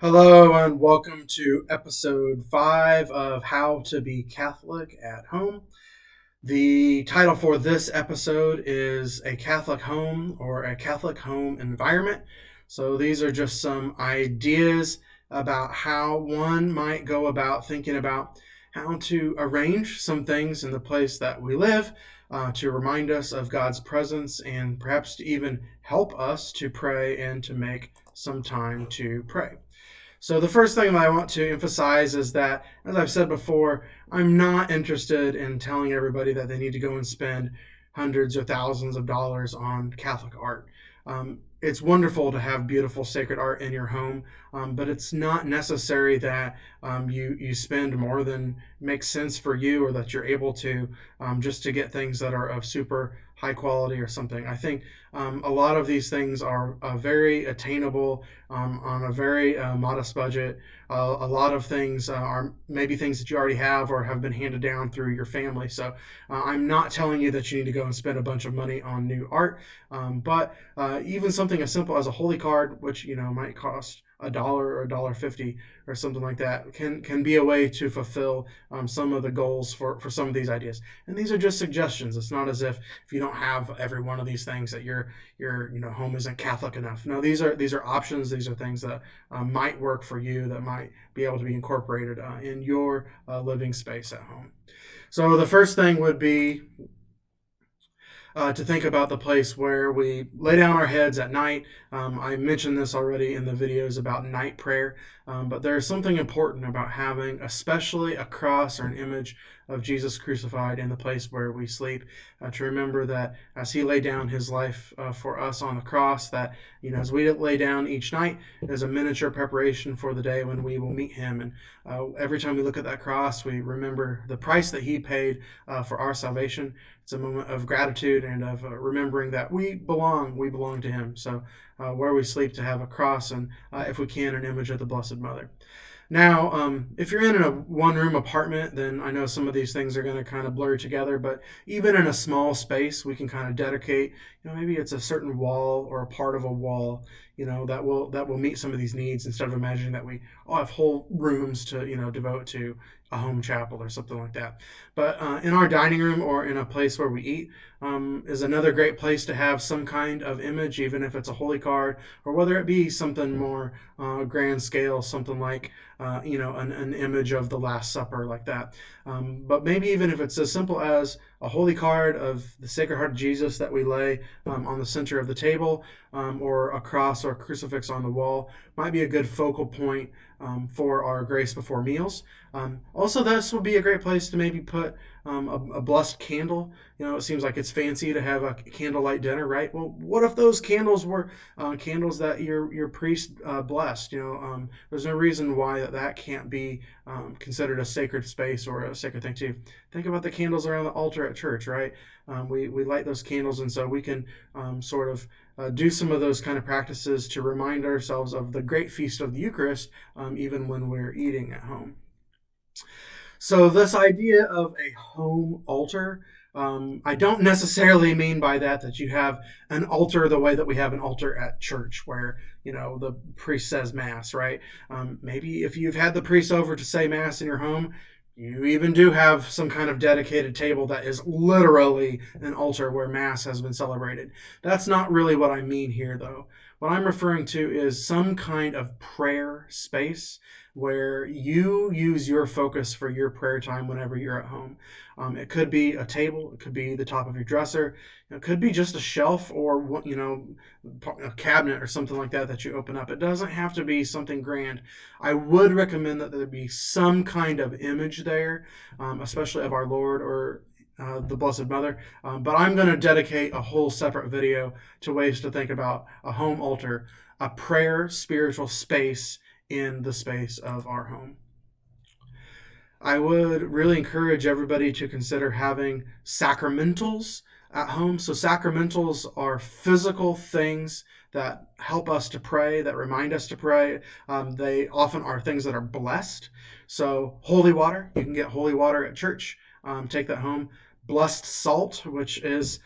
Hello and welcome to episode 5 of How to Be Catholic at Home. The title for this episode is A Catholic Home or a Catholic Home Environment. So these are just some ideas about how one might go about thinking about how to arrange some things in the place that we live to remind us of God's presence and perhaps to even help us to pray and to make some time to pray. So the first thing that I want to emphasize is that, as I've said before, I'm not interested in telling everybody that they need to go and spend hundreds or thousands of dollars on Catholic art. It's wonderful to have beautiful sacred art in your home, but it's not necessary that you spend more than makes sense for you or that you're able to just to get things that are of super high quality or something. I think a lot of these things are very attainable on a very modest budget. A lot of things are maybe things that you already have or have been handed down through your family. So I'm not telling you that you need to go and spend a bunch of money on new art, but even something as simple as a holy card, which might cost $1 or $1.50 or something like that, can be a way to fulfill some of the goals for some of these ideas. And these are just suggestions. It's not as if you don't have every one of these things that your home isn't Catholic enough. No, these are options. These are things that might work for you, that might be able to be incorporated in your living space at home. So the first thing would be to think about the place where we lay down our heads at night. I mentioned this already in the videos about night prayer, but there's something important about having, especially a cross or an image of Jesus crucified in the place where we sleep, to remember that as he laid down his life for us on the cross, that as we lay down each night, there's a miniature preparation for the day when we will meet him. And every time we look at that cross, we remember the price that he paid for our salvation. It's a moment of gratitude and of remembering that we belong to him. So where we sleep, to have a cross and, if we can, an image of the Blessed Mother. Now, if you're in a one-room apartment, then I know some of these things are going to kind of blur together, but even in a small space, we can kind of dedicate, maybe it's a certain wall or a part of a wall, that will meet some of these needs, instead of imagining that we all have whole rooms to, devote to a home chapel or something like that. But in our dining room or in a place where we eat is another great place to have some kind of image, even if it's a holy card, or whether it be something more grand scale, something like an image of the Last Supper, like that. But maybe even if it's as simple as a holy card of the Sacred Heart of Jesus that we lay on the center of the table, or a cross or a crucifix on the wall, might be a good focal point for our grace before meals. Also, this would be a great place to maybe put a blessed candle. It seems like it's fancy to have a candlelight dinner, right? Well, what if those candles were candles that your priest blessed? There's no reason why that can't be considered a sacred space or a sacred thing too. Think about the candles around the altar at church, right? We light those candles, and so we can sort of do some of those kind of practices to remind ourselves of the great feast of the Eucharist, even when we're eating at home. So this idea of a home altar, I don't necessarily mean by that you have an altar the way that we have an altar at church, where the priest says mass, right? Maybe if you've had the priest over to say mass in your home, you even do have some kind of dedicated table that is literally an altar where mass has been celebrated. That's not really what I mean here, though. What I'm referring to is some kind of prayer space where you use your focus for your prayer time whenever you're at home. It could be a table, it could be the top of your dresser, it could be just a shelf or a cabinet or something like that you open up. It doesn't have to be something grand. I would recommend that there be some kind of image there, especially of our Lord or the Blessed Mother. But I'm going to dedicate a whole separate video to ways to think about a home altar, a prayer spiritual space in the space of our home. I would really encourage everybody to consider having sacramentals at home. So sacramentals are physical things that help us to pray, that remind us to pray. They often are things that are blessed. So holy water, you can get holy water at church. Take that home. Blessed salt, which is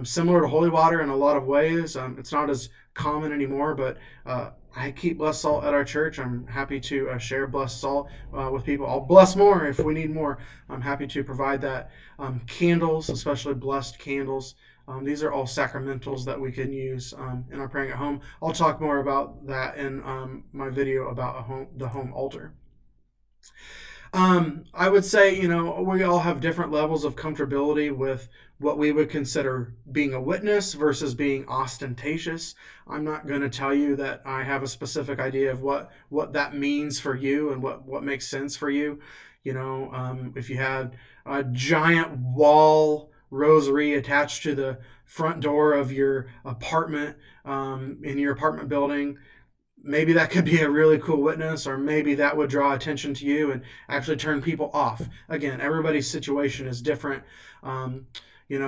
similar to holy water in a lot of ways. It's not as common anymore, but I keep blessed salt at our church. I'm happy to share blessed salt with people. I'll bless more if we need more. I'm happy to provide that. Candles, especially blessed candles. These are all sacramentals that we can use in our praying at home. I'll talk more about that in my video about the home altar. I would say, we all have different levels of comfortability with what we would consider being a witness versus being ostentatious. I'm not going to tell you that I have a specific idea of what that means for you and what makes sense for you. If you had a giant wall rosary attached to the front door of your apartment in your apartment building, maybe that could be a really cool witness, or maybe that would draw attention to you and actually turn people off. Again, everybody's situation is different.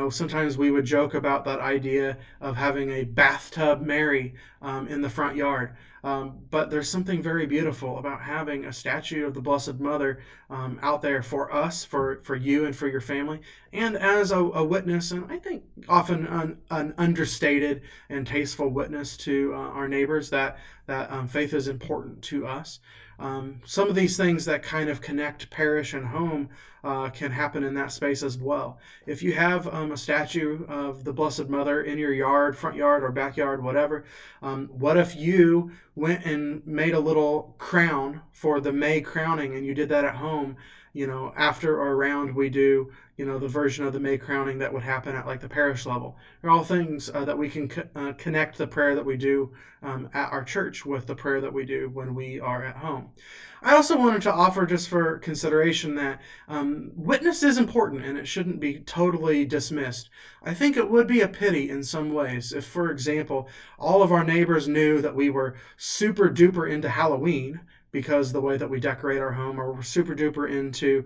Sometimes we would joke about that idea of having a bathtub Mary in the front yard. But there's something very beautiful about having a statue of the Blessed Mother out there for us, for you, and for your family, and as a witness, and I think often an understated and tasteful witness to our neighbors that faith is important to us. Some of these things that kind of connect parish and home can happen in that space as well. If you have a statue of the Blessed Mother in your yard, front yard or backyard, whatever, what if you went and made a little crown for the May crowning, and you did that at home? After or around we do, the version of the May crowning that would happen at like the parish level. They're all things that we can connect the prayer that we do at our church with the prayer that we do when we are at home. I also wanted to offer, just for consideration, that witness is important and it shouldn't be totally dismissed. I think it would be a pity in some ways if, for example, all of our neighbors knew that we were super duper into Halloween because the way that we decorate our home, or we're super duper into,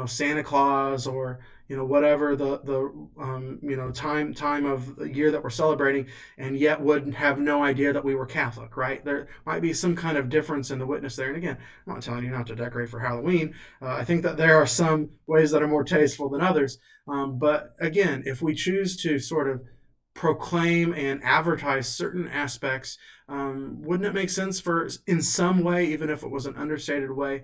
Santa Claus, or whatever the time of the year that we're celebrating, and yet would have no idea that we were Catholic, right? There might be some kind of difference in the witness there. And again, I'm not telling you not to decorate for Halloween. I think that there are some ways that are more tasteful than others. But again, if we choose to sort of proclaim and advertise certain aspects, wouldn't it make sense for, in some way, even if it was an understated way,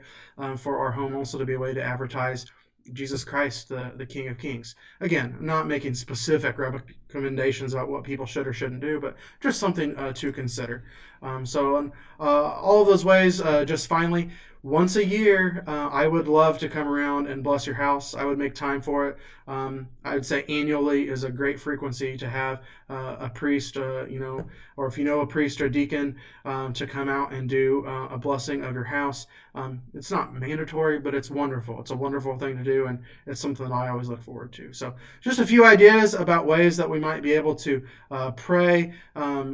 for our home also to be a way to advertise Jesus Christ, the King of Kings? Again, I'm not making specific recommendations about what people should or shouldn't do, but just something to consider. All of those ways, just finally, once a year, I would love to come around and bless your house. I would make time for it. I would say annually is a great frequency to have a priest, or if you know a priest or a deacon, to come out and do a blessing of your house. It's not mandatory, but it's wonderful. It's a wonderful thing to do, and it's something that I always look forward to. So just a few ideas about ways that we might be able to pray,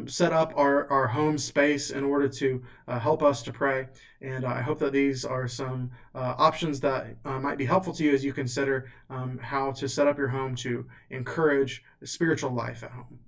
set up our home space in order to help us to pray. And I hope that these are some options that might be helpful to you as you consider how to set up your home to encourage spiritual life at home.